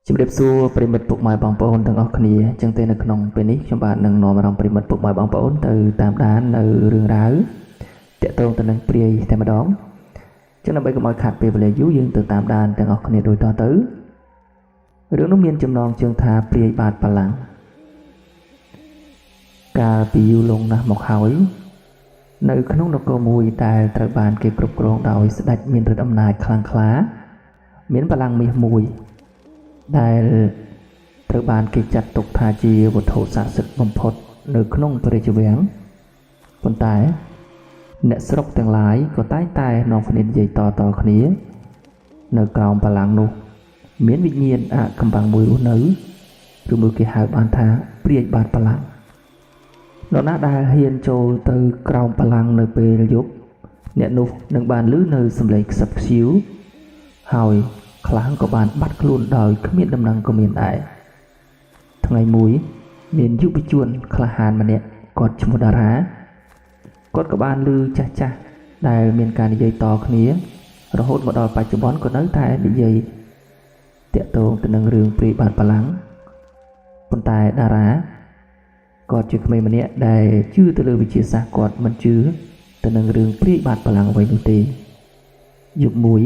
ជំរាបសួរប្រិមិត្តពុកម៉ែបងប្អូនទាំងអស់គ្នាចឹងទេនៅក្នុងពេលនេះខ្ញុំបាទនឹងនាំអារម្មណ៍ប្រិមិត្តពុកម៉ែបងប្អូនទៅតាមដាននៅរឿងរ៉ាវតាក់ទងទៅនឹងព្រាយតែម្ដងចឹងដើម្បីកុំឲ្យខាត់ពេលវេលាយូរយើងទៅតាមដានទាំងអស់គ្នាដូចតទៅរឿងនោះមានចំណងជើងថាព្រាយបាតបលាំងកាលពីយូរលង់ណាស់មកហើយនៅក្នុងនគរមួយដែលត្រូវបានគេគ្រប់គ្រងដោយស្ដេចមានឫទ្ធិអំណាចខ្លាំងក្លាមានបលាំងមាសមួយដែលត្រូវបានគេចាត់ទុកថាជាវត្ថុស័ក្តិសិទ្ធិបំផុតនៅក្នុងព្រះរាជវាំងប៉ុន្តែអ្នកស្រុកទាំងឡាយក៏តែងតែនាំគ្នានិយាយតគ្នានៅក្រោមបលាំងនោះមានវិញ្ញាណអាកំបាំងមួយរស់នៅឬមួយគេហៅបានថាព្រាយបាតបលាំងនរណាដែលហ៊ានចូលទៅក្រោមបលាំងនៅពេលយប់អ្នកនោះនឹងបានឮនៅសំឡេងខ្សឹបខ្សៀវហើយខ្លះក៏បានបាត់ខ្លួនដោយគ្មានដំណឹងក៏មានដែរថ្ងៃមួយមានយុវជនក្លាហានម្នាក់គាត់ឈ្មោះតារាគាត់ក៏បានឮចាស់ដែលមានការនិយាយតគ្នារហូតមកដល់បច្ចុប្បន្នក៏នៅតែនិយាយតាក់ទងទៅនឹងរឿងព្រាយបាតបលាំងប៉ុន្តែតារាគាត់ជាក្មេងម្នាក់ដែលជឿទៅលើវិទ្យាសាស្ត្រគាត់មិនជឿទៅនឹងរឿងព្រាយបាតបលាំងអ្វីនោះទេយប់មួយ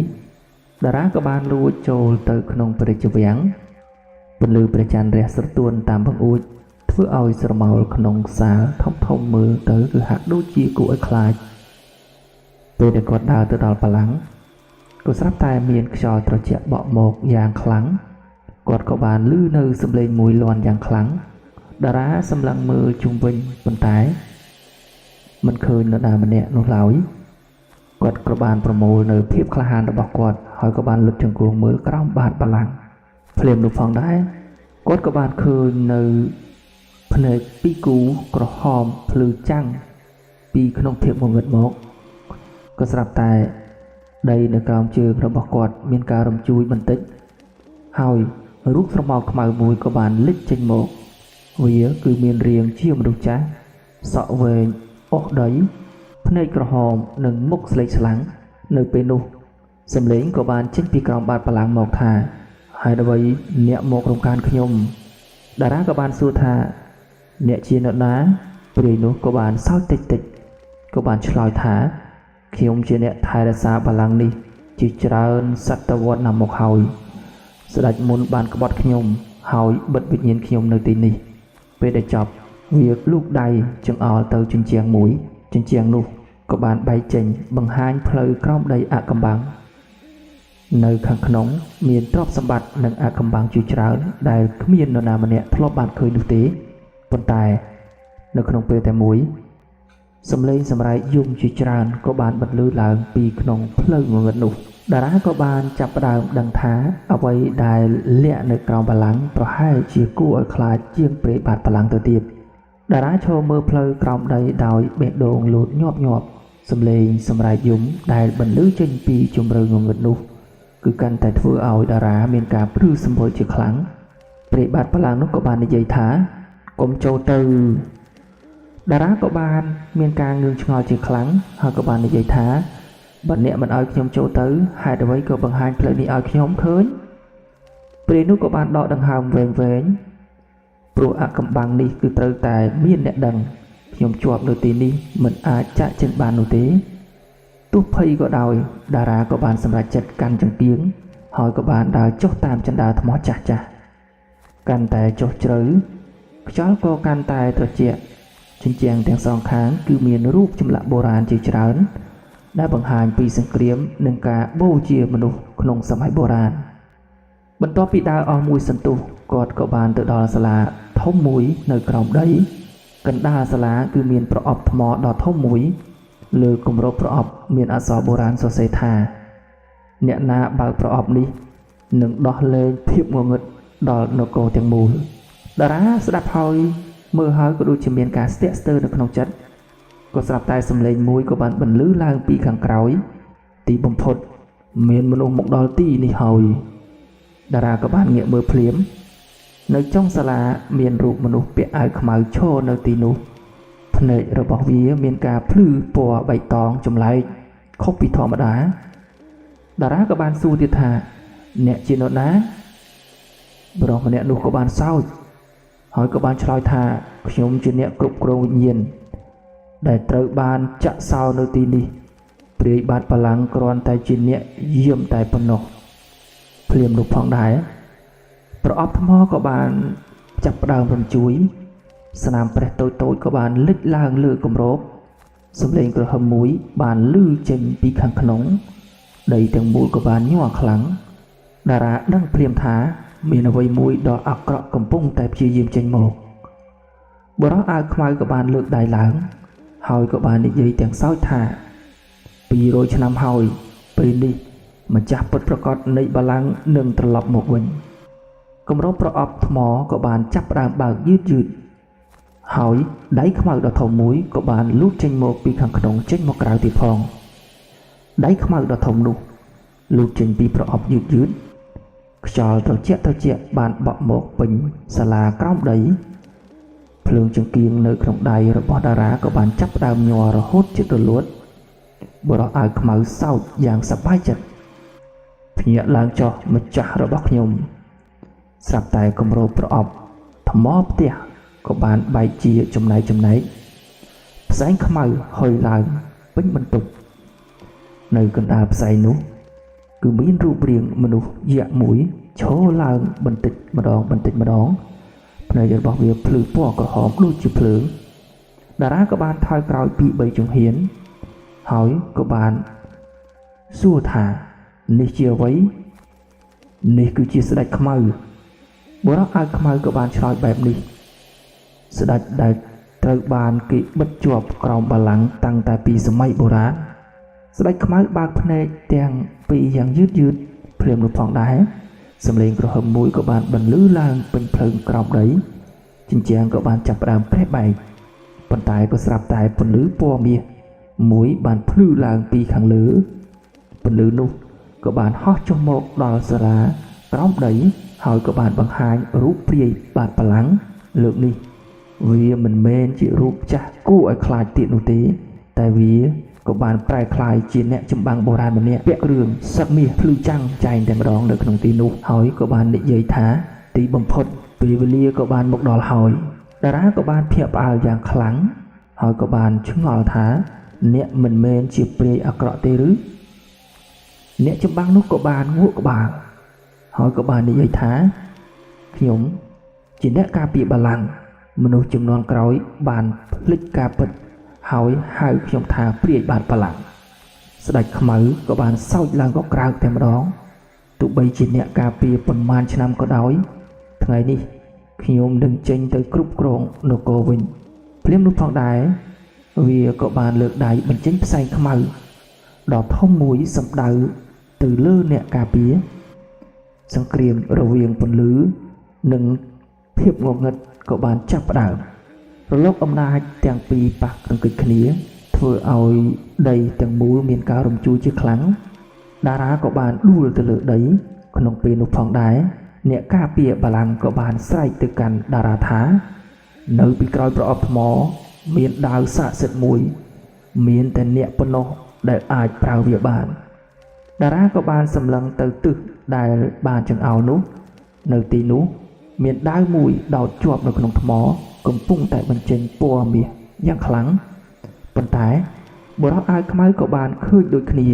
តារាក៏បានលួចចូលទៅក្នុងព្រះរាជវាំងពន្លឺព្រះច័ន្ទរះស្រទន់តាមបង្អួចធ្វើឲ្យស្រមោលក្នុងសាលធំមើលទៅគឺហាក់ដូចជាគួរឲ្យខ្លាចពេលដែលគាត់ដើរទៅដល់បលាំងក៏ស្រាប់តែមានខ្យល់ត្រជាក់បក់មកយ៉ាងខ្លាំងគាត់ក៏បានឮនៅសំឡេងមួយលាន់យ៉ាងខ្លាំងតារាសម្លឹងមើលជុំវិញប៉ុន្តែមិនឃើញនរណាម្នាក់នោះឡើយគាត់ក៏បានប្រមូលនៅភាពក្លាហានរបស់គាត់ហើយក៏បានលុតជង្គង់មើលក្រោមបាតបលាំងភ្លាមនោះផងដែរគាត់ក៏បានឃើញនៅភ្នែកពីរគូក្រហមភ្លឺចាំងពីក្នុងភាពងងឹតមកក៏ស្រាប់តែដីនៅក្រោមជើងរបស់គាត់មានការរំជួយបន្តិចហើយរូបស្រមោលខ្មៅមួយក៏បានលេចចេញមកវាគឺមានរាងជាមនុស្សចាស់សក់វែងអុសដីភ្នែកក្រហមនិងមុខស្លេកស្លាំងនៅពេលនោះសំឡេងក៏បានចេញពីក្រោមបាតបលាំងមកថាហើយអ្វីអ្នកមករំខានខ្ញុំតារាក៏បានសួរថាអ្នកជាអ្នកណាព្រាយនោះក៏បានសើចតិចក៏បានឆ្លើយថាខ្ញុំជាអ្នកថែរក្សាបលាំងនេះជាច្រើនសតវត្សរ៍ណាស់មកហើយស្ដេចមុនបានក្បត់ខ្ញុំហើយបិទវិញ្ញាណខ្ញុំនៅទីនេះពេលដែលចប់វាលូកដៃចង្អុលទៅជញ្ជាំងមួយជញ្ជាំងនោះក៏បានបែកចេញបង្ហាញផ្លូវក្រោមដីអាកំបាំងនៅខាងក្នុងមានទ្រព្យសម្បត្តិនិងអាកំបាំងជាច្រើនដែលគ្មាននរណាម្នាក់ធ្លាប់បានឃើញនោះទេប៉ុន្តែនៅក្នុងពេលតែមួយសំឡេងសម្រែកយំជាច្រើនក៏បានបន្លឺឡើងពីក្នុងផ្លូវងងឹតនោះតារាក៏បានចាប់ផ្ដើមដឹងថាអ្វីដែលលាក់នៅក្រោមបលាំងប្រហែលជាគួរឲ្យខ្លាចជាងព្រាយបាតបលាំងទៅទៀតតារាឈរមើលផ្លូវក្រោមដីដោយបេះដូងលោតញាប់សំឡេងសម្រែកយំដែលបន្លឺចេញពីជម្រៅងងឹតនោះគឺកាន់តែធ្វើឲ្យតារាមានការព្រឺសម្បុរជាខ្លាំងព្រាយបាតបលាំងនោះក៏បាននិយាយថាកុំចូលទៅតារាក៏បានមានការងឿងឆ្ងល់ជាខ្លាំងហើយក៏បាននិយាយថាបើអ្នកមិនឲ្យខ្ញុំចូលទៅហេតុអ្វីក៏បង្ហាញផ្លូវនេះឲ្យខ្ញុំឃើញព្រាយនោះក៏បានដកដង្ហើមវែងព្រោះអាកំបាំងនេះគឺត្រូវតែមានអ្នកដឹងខ្ញុំជាប់នៅទីនេះមិនអាចចាក់ចេញបាននោះទេទោះភ័យក៏ដោយតារាក៏បានសម្រេចចិត្តកាន់ចង្កៀងហើយក៏បានដើរចុះតាមជណ្ដើរថ្មចាស់កាន់តែចុះជ្រៅខ្យល់ក៏កាន់តែត្រជាក់ជញ្ជាំងទាំងសងខាងគឺមានរូបចម្លាក់បុរាណជាច្រើនដែលបង្ហាញពីសង្គ្រាមនិងការបូជាមនុស្សក្នុងសម័យបុរាណបន្ទាប់ពីដើរអស់មួយសន្ទុះគាត់ក៏បានទៅដល់សាលាធំមួយនៅក្រោមដីកណ្ដាលសាលាគឺមានប្រអប់ថ្មដ៏ធំមួយលើគម្របប្រអប់មានអក្សរបុរាណសរសេរថាអ្នកណាបើកប្រអប់នេះនឹងដោះលែងភាពងងឹតដល់នគរទាំងមូលតារាស្ដាប់ហើយមើលហើយក៏ដូចជាមានការស្ទាក់ស្ទើរនៅក្នុងចិត្តក៏ស្រាប់តែសំឡេងមួយក៏បានបន្លឺឡើងពីខាងក្រោយទីបំផុតមានមនុស្សមកដល់ទីនេះហើយតារាក៏បានងាកមើលភ្លាមនៅចុងសាលាមានរូបមនុស្សពាក់អាវខ្មៅឈរនៅទីនោះភ្នែករបស់វាមានការភ្លឺពណ៌បៃតងចម្លែកខុសពីធម្មតាតារាក៏បានសួរទៀតថាអ្នកជានរណា บรอมเนี่ยนุก็บานเศร้าหอยก็บานชลอยทาขยมจีเนี่ยกรุบกรองวิญญาณได้เติบบานจะเศร้าในตีนี้เปรียบาดพลังกรอนแต่จีเนี่ยเยี่ยมแต่ปนกเพลียมลูกพองได้ประอบทมอก็บานจับดาวรำจุยสนามเปรตโตก็บานลึกล่างเลือกรบสำเร็จกระหำมุ้ยบานลื้อเจงปีขังขนงได้แต่งมูก็บานย่อขลังดาราดังเปลี่ยมท้ามีนวัยมุ้ยดอกอักเกาะกำปุ้งแต่พีเยี่ยมเจงโมกบรออาขมายก็บานเลือกได้หลังหอยก็บานในยัยแต่งเศร้าท่าปีโรยชนำหอยปีนี้มาจับปดประกอบในบาลังหนึ่งตลบหมกวันกำรบประอบหมอก็บานจับรามบางยืดหอยได้ขมายดอกทองมุ้ยก็บานลูกเจงโมปีขังขนงเจงโมกราวติพองได้ขมายดอกทองนุลูกเจงปีประอบยืดจอเจียบานบะหมกปิ่งสลากล้อมได้เพลิงจังเกียงในขนมใดระบอดาราก็บานจับดาวยัวระหดจิตล้วนบรออาขมายเศร้าอย่างสบายใจเพียล้างจอมาจ่าระบอกยมสับไตกำโรประอบทมอบเตี้ยก็บานใบจีจมไหนแสงขมายหอยลายเป็นบรรทุกในกันดาใส่นุคือมีรูปเรียงมนุษย์เหยียบหมุยโชว์ลางบันติดมาดองในจะบอกเวียพลือปอกระหอบลูกจีเพลือดาราก็บานทอยกรอยปีใบจงเหียนหอยก็บานสู้ถานี่เชียไว้นี่คือจีสดัดขมายบรักอาขมายก็บานชอยแบบนี้สดัดได้ตระบานกิบัดจวบกรอมบาลังตั้งแต่ปีสมัยโบราณสดัดขมายบางพเนจแตงปีอย่างยืดเพลียมลูกฟองได้สำเร็จกระหำมุ้ยก็บานบรรลือลางเป็นเพลิงกรอบได้จริงๆก็บานจับรามแพร่ใบปันตายก็สลับตายปนลือปัวเมียมุ้ยบานพลื้ลางปีขังลือปนลือนุก็บานฮอดจมกดอสลากรอบได้หอยก็บานบางหายรูปเปรียบานพลังเลือกนี่เวียมันเมนจีรูปจ้ากู้ไอคลายติดนุตีแต่เวียก็บานปลายคลายจีนเนี่ยจุ่มบางโบราณแบบเนี้ยเปียกเรื่องสักมีพลื้จังใจแต่มาร้องเด็กขนมตีนุหอยก็บานในยัยท้าตีบำพดปีเวลีก็บานมกดอลหอยดาราก็บานเพียบอาอย่างคลังหอยก็บานชุ่งหอท้าเนี่ยมันเมนจีเปรียอักระเตรึเนี่ยจุ่มบางนุก็บานงูก็บานหอยก็บานในยัยท้าขยมจีนเนี่ยกาปีบาลังมนุษย์จุ่มนอนกร้อยบานพลิกกาปิดหอยหายขยมทาเปรียบานพลังสดัดขมือก็บานเศร้าลังก็กลางแต่มาร้องตุใบจีนเนี่ยกาปีปนมานชนำก็ด้อยทั้งไงนี่ขยมดึงเจงtớiกรุบกรองโนโกวินเพลียมลูกทองได้เวียก็บานเลือกได้บรรเจงใส่ขมือดอกท่อมมุ้ยสับดาวtừเลื่อเนี่ยกาปีสังเกตระเวียงปนลือหนึ่งเพียบงงเงิดก็บานจับดาวระลกอำนาจแต่งปีปากตังกิดขณีเธอเอาได้แต่งมูเมียนการมจูจีครั้งดาราก็บานดูตะเลือได้ขนมปีนุพองได้เนี่ยกาเปียบาลังก็บานใส่ตึกกันดาราท้าเนื้อปีกรอยประอบหมอเมียนดาวสะเสร็จมวยเมียนแต่เนี่ยปนได้อายเปล่าเวียบานดาราก็บานสำลังตึกตึกได้บานจังเอานุเนื้อตีนุเมียนได้มวยดาวจวบในขนมหมอกำปุ้งแต่บรรเจงปัวเมียยังครั้งปัญหาบรักอายขมายก็บานคืดโดยขณี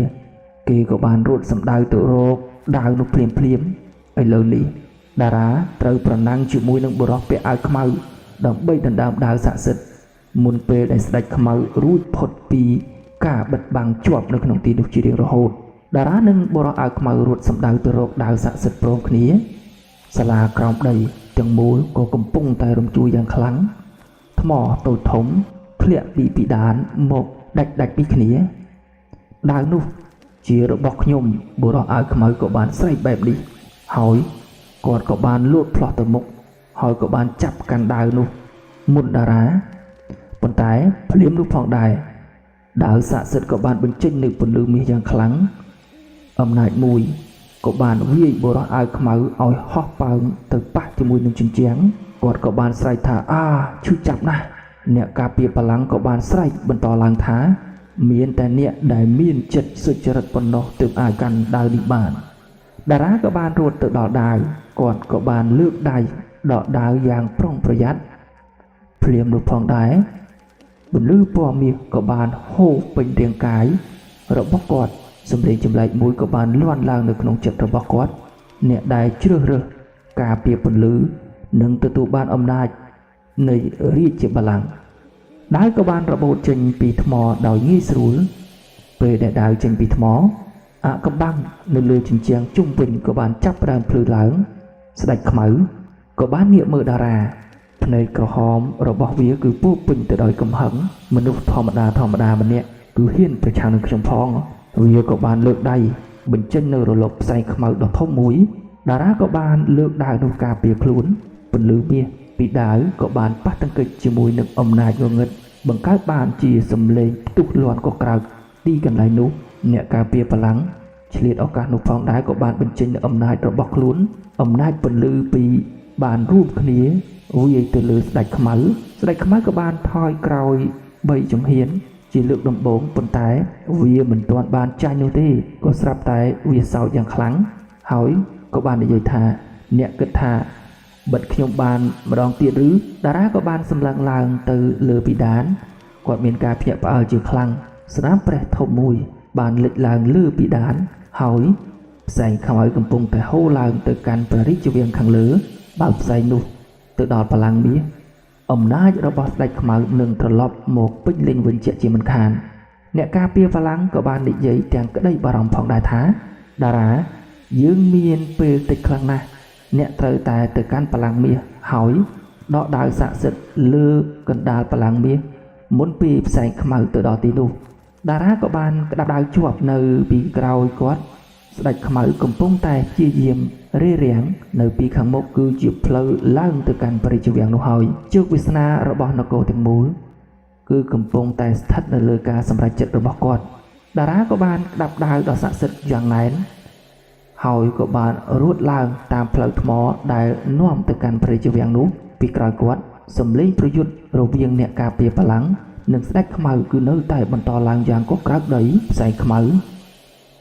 เกก็บานรูดสำดาวตัวโรคดาวนุเปลี่ยมไอเลินนี้ดาราเติมประนังจิมวยนังบรักเปอายขมายดังใบดันดาวดาวสะสดมุนเปได้สดัดขมายรูดพดปีกาบัดบังจวบในขนมตีนุจีเรียงระโหดดาราหนึ่งบรักอายขมายรูดสำดาวตัวโรคดาวสะสดโปร่งขณีสลากรอบใดจังมูก็กำปุ้งแต่รมจูอย่างครั้งทมอตัวถมเพลียปีดานหมกดัดปีขณีดาวนุจีระบอกยมบุรออาขมายก็บานใส่แบบนี้หอยกอดก็บานลวดพลอตมกหอยก็บานจับกันดาวนุมุนดาราปนตายเพลียมลูกพองได้ดาวสะเสร็จก็บานเป็นเจนหนึ่งปนลืมมีอย่างครั้งอำนาจมุยก็บานวิ่งบรออาขมายเอาฮอกปังตึกปะจมูกหนึ่งจิงเจียงกอดก็บานใส่ถาช่วยจับนะเนี่ยกาเปียพลังก็บานใส่บรรทอลังท้าเมียนแต่เนี่ยได้เมียนจัดสุจริตปนนตึกอากันดาวดิบานดาราก็บานรวดตึกดอดาวก គាត់ក៏បានលើកដៃដកដាវយ៉ាងប្រុងប្រយ័ត្នភ្លាមនោះផងដែរបន្លឺពណ៌មាសក៏បានហូរពេញរាងកាយរបស់គាត់សម្លេងចម្លែកមួយក៏បានលាន់ឡើងនៅក្នុងចិត្តរបស់គាត់អ្នកដែលជ្រើសរើសការពារពន្លឺនិងទទួលបានអំណាចនៃរាជបល្ល័ង្កដាវក៏បានរបូតចេញពីថ្មដោយងាយស្រួលពេលដែលដាវចេញពីថ្មអាកំបាំងនៅលើជញ្ជាំងជុំវិញក៏បានចាប់ផ្ដើមភ្លឺឡើងស្ដេចខ្មៅក៏បានងាកមើលតារាភ្នែកក្រហមរបស់វាគឺពោពេញទៅដោយកំហឹងមនុស្សធម្មតាម្នាក់គឺហ៊ានប្រឆាំងនឹងខ្ញុំផងវាក៏បានលើកដៃបញ្ចេញនៅរលកផ្សែងខ្មៅដ៏ធំមួយតារាក៏បានលើកដាវនោះការពារខ្លួនពន្លឺមាសពីដាវក៏បានប៉ះទង្គិចជាមួយនឹងអំណាចងងឹតបង្កើតបានជាសំឡេងផ្ទុះលាន់ក៏ក្រោកទីកន្លែងនោះអ្នកការពារបលាំងឆ្លៀតឱកាសនោះផងដែរក៏បានបញ្ចេញនូវអំណាចរបស់ខ្លួនអំណាចពន្លឺពីបានរួមគ្នាវាយទៅលើស្ដេចខ្មៅក៏បានថយក្រោយ3ជំហានជាលើកដំបូងប៉ុន្តែវាមិនទាន់បានចាញ់នោះទេក៏ស្រាប់តែវាសោកយ៉ាងខ្លាំងហើយក៏បាននិយាយថាអ្នកគិតថាបិទខ្ញុំបានម្ដងទៀតឬតារាក៏បានសម្លឹងឡើងទៅលើពិដានគាត់មានការភ្ញាក់ផ្អើលជាខ្លាំងស្នាមព្រះធំមួយបានលេចឡើងលើពិដានហើយផ្សែងខ្មៅកំពុងតែហូរឡើងទៅកាន់ព្រះរាជវាំងខាងលើបើផ្សែងនោះទៅដល់បលាំងមាសអំណាចរបស់ស្ដេចខ្មៅនឹងត្រឡប់មកពេញលេញវិញជាមិនខានអ្នកការពារបលាំងក៏បាននិយាយទាំងក្តីបារម្ភផងដែរថាតារាយើងមានពេលតិចខ្លាំងណាស់អ្នកត្រូវតែទៅកាន់បលាំងមាសហើយដកដាវស័ក្តិសិទ្ធិលើកណ្ដាលបលាំងមាសមុនពេលផ្សែងខ្មៅទៅដល់ទីនោះតារាក៏បានក្តាប់ដាវជាប់នៅពីក្រោយគាត់ស្ដេចខ្មៅកំពុងតែព្យាយាមរារាំងនៅពីខាងមុខគឺជាផ្លូវឡើងទៅកាន់ព្រះរាជវាំងនោះហើយជោគវាសនារបស់នគរទាំងមូលគឺកំពុងតែស្ថិតនៅលើការសម្រេចចិត្តរបស់គាត់តារាក៏បានក្តាប់ដាវដ៏ស័ក្តិសិទ្ធិយ៉ាងណែនហើយក៏បានរត់ឡើងតាមផ្លូវថ្មដែលនាំទៅកាន់ព្រះរាជវាំងនោះពីក្រោយគាត់សំឡេងប្រយុទ្ធរវាងអ្នកការពារបលាំងនិងស្ដេចខ្មៅគឺនៅតែបន្តឡើងយ៉ាងកុះក្រោកដីផ្សែងខ្មៅ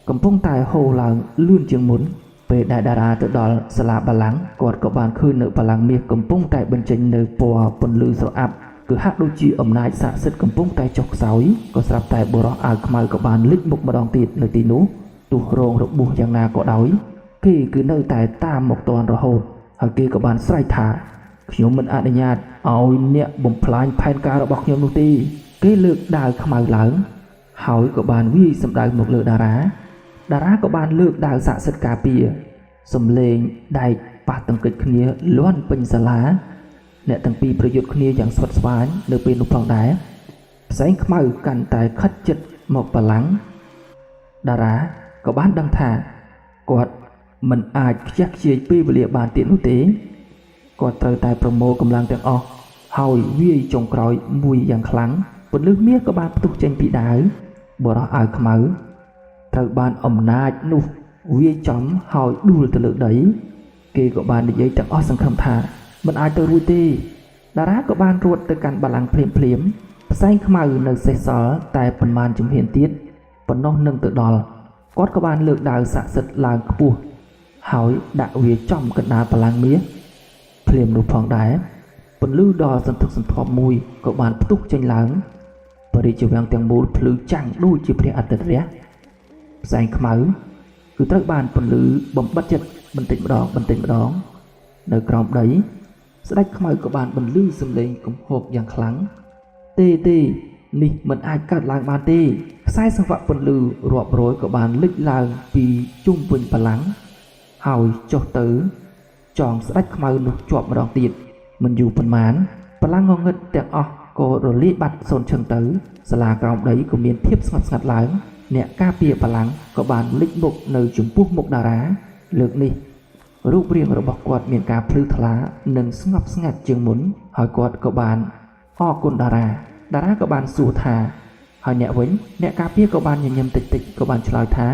កំពុងតែហូរឡើងលឿនជាងមុនពេលដែលតារាទៅដល់សាលាបលាំងគាត់ក៏បានឃើញនៅបលាំងមាសកំពុងតែបញ្ចេញនៅពណ៌ពន្លឺស្រអាប់គឺហាក់ដូចជាអំណាចស័ក្តិសិទ្ធិកំពុងតែចុះខ្សោយក៏ស្រាប់តែបុរសអាវខ្មៅក៏បានលេចមុខម្ដងទៀតនៅទីនោះទោះរងរបួសយ៉ាងណាក៏ដោយគេគឺនៅតែតាមមកទាន់រហូតហើយគេក៏បានស្រែកថាខ្ញុំមិនអនុញ្ញាតឲ្យអ្នកបំផ្លាញផែនការរបស់ខ្ញុំនោះទេគេលើកដាវខ្មៅឡើងហើយក៏បានវាយសម្ដៅមកលើតារាក៏បានលើកដាវស័ក្តិសិទ្ធិការពារសំឡេងដែកប៉ះទង្គិចគ្នាលាន់ពេញសាលាអ្នកទាំងពីរប្រយុទ្ធគ្នាយ៉ាងស្វិតស្វាញនៅពេលនោះផងដែរផ្សែងខ្មៅកាន់តែខិតជិតមកបលាំងតារាក៏បានដឹងថាគាត់មិនអាចខ្ជះខ្ជាយពេលវេលាបានទៀតនោះទេគាត់ត្រូវតែប្រមូលកម្លាំងទាំងអស់ហើយវាយចុងក្រោយមួយយ៉ាងខ្លាំងពន្លឺមាសក៏បានផ្ទុះចេញពីដាវបរោះអាវខ្មៅត្រូវបានអំណាចនោះវាយចំហើយដួលទៅលើដីគេក៏បាននិយាយទាំងអស់សង្ឃឹមថាមិនអាចទៅរួចទេតារាក៏បានរត់ទៅកាន់បល្ល័ង្កភ្លាមផ្សែងខ្មៅនៅសេសសល់តែប៉ុន្មានជំហានទៀតប៉ុណ្ណោះនឹងទៅដល់គាត់ក៏បានលើកដាវស័ក្តិសិទ្ធិឡើងខ្ពស់ហើយដាក់វាចំកណ្ដាលបល្ល័ង្កមាសភ្លាមនោះផងដែរពន្លឺដ៏សន្ធឹកសន្ធាប់មួយក៏បានផ្ទុះចេញឡើងព្រះរាជវាំងទាំងមូលភ្លឺចាំងដូចជាព្រះអាទិត្យរះផ្សែងខ្មៅគឺត្រូវបានពន្លឺបំបិទចិត្តបន្តិចម្ដងនៅក្រោមដីស្ដេចខ្មៅក៏បានបន្លឺសំឡេងគំហកយ៉ាងខ្លាំងទេនេះមិនអាចកើតឡើងបានទេខ្សែសង្វាក់ពន្លឺរាប់រយក៏បានលេចឡើងពីជុំវិញបលាំងហើយចុះទៅចងស្ដេចខ្មៅនោះជាប់ម្ដងទៀតមិនយូរប៉ុន្មានបលាំងងងឹតទាំងអស់ក៏រលាយបាត់សូន្យឈឹងទៅសាលាក្រោមដីក៏មានភាពស្ងប់ស្ងាត់ឡើងអ្នកការពារបលាំងក៏បានលេចមុខនៅចំពោះមុខតារាលើកនេះរូបរាងរបស់គាត់មានការភ្លឺថ្លានិងស្ងប់ស្ងាត់ជាងមុនហើយគាត់ក៏បានអរគុណតារាក៏បានសួរថាហើយអ្នកវិញអ្នកការពារក៏បានញញឹមតិចក៏បានឆ្លើយថា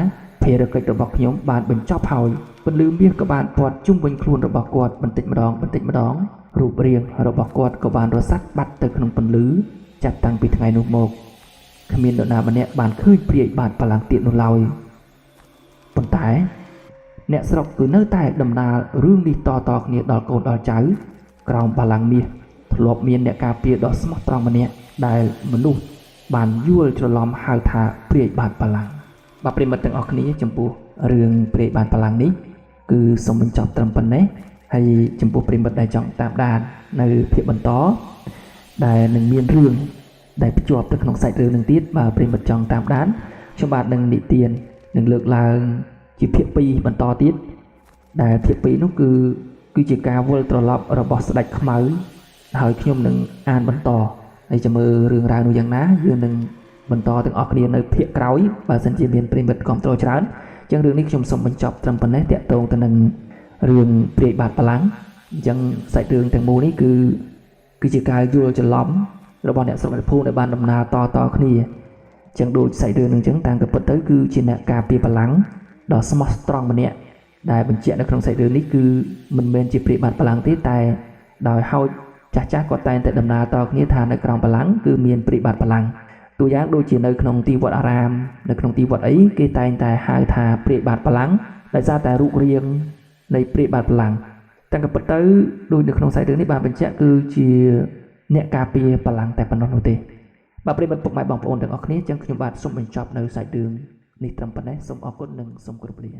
ភារកិច្ចរបស់ខ្ញុំបានបញ្ចប់ហើយពន្លឺមាសក៏បានព័ទ្ធជុំវិញខ្លួនរបស់គាត់បន្តិចម្ដងរូបរាងរបស់គាត់ក៏បានរសាត់បាត់ទៅក្នុងពន្លឺចាប់តាំងពីថ្ងៃនោះមកគ្មាននរណាម្នាក់បានឃើញព្រាយបាតបល្ល័ង្កទៀតនោះឡើយប៉ុន្តែ អ្នកស្រុកគឺនៅតែដំណើររឿងនេះតគ្នាដល់កូនដល់ចៅក្រោមបល្ល័ង្កមាសធ្លាប់មានអ្នកការពារដ៏ស្មោះត្រង់ម្នាក់ដែលមនុស្សបានយល់ច្រឡំហៅថាព្រាយបាទបល្ល័ង្កបាទប្រិមិត្តទាំងអស់គ្នាចំពោះរឿងព្រាយបាទបល្ល័ង្កនេះគឺសូមបញ្ចប់ត្រឹមប៉ុណ្ណេះហើយចំពោះប្រិមិត្តដែលចង់តាមដាននៅភាគបន្តដែលនឹងមានរឿងដែលភ្ជាប់ទៅក្នុងសាច់រឿងនឹងទៀតបើប្រិមិត្តចង់តាមដានខ្ញុំបាទនឹងនិទាននឹងលើកឡើងជាភាគ2បន្តទៀតដែលភាគ2នោះគឺជាការវិលត្រឡប់របស់ស្ដេចខ្មៅហើយខ្ញុំនឹងអានបន្តហើយចាំមើលរឿងរ៉ាវនោះយ៉ាងណាយើងនឹងបន្តទាំងអស់គ្នានៅភាគក្រោយបើសិនជាមានប្រិមិត្តគ្រប់គ្រងច្រើនអញ្ចឹងរឿងនេះខ្ញុំសូមបញ្ចប់ត្រឹមប៉ុណ្ណេះតាក់ទងទៅនឹងរឿងព្រាយបាទបល្ល័ង្កអញ្ចឹងសាច់រឿងទាំងមូលនេះគឺជាការយល់ច្រឡំរបស់អ្នកស្រុកអ្នកភូមិដែលបានដំណើរតគ្នាអញ្ចឹងដូចសាច់រឿងនឹងអញ្ចឹងតាមក៏ពិតទៅគឺជាអ្នកការពារបល្ល័ង្កដ៏ស្មោះត្រង់ម្នាក់ដែលបញ្ជាក់នៅក្នុងសាច់រឿងនេះគឺមិនមែនជាព្រាយបាទបល្ល័ង្កទេតែដោយហោចចាស់គាត់តែងតែដំណើរតគ្នាថានៅក្រោមបល្ល័ង្កគឺមានព្រាយបាទបល្ល័ង្កតួយ៉ាងដូចជានៅក្នុងទីវត្តអារាមនៅក្នុងទីវត្តអីគេតែងតែហៅថាព្រាយបាទបល្ល័ង្កដោយសារតែរូបរាងនៃព្រាយបាទបល្ល័ង្កតែក៏ពិតទៅដូចនៅក្នុងសាច់រឿងនេះបានបញ្ជាក់គឺជាអ្នកការពារបល្ល័ង្កតែប៉ុណ្ណោះនោះទេបាទប្រិយមិត្តពុកម៉ែបងប្អូនទាំងអស់គ្នាចឹងខ្ញុំបាទសូមបញ្ចប់នៅសាច់រឿងនេះត្រឹមប៉ុណ្ណេះសូមអរគុណនិងសូមគោរពលា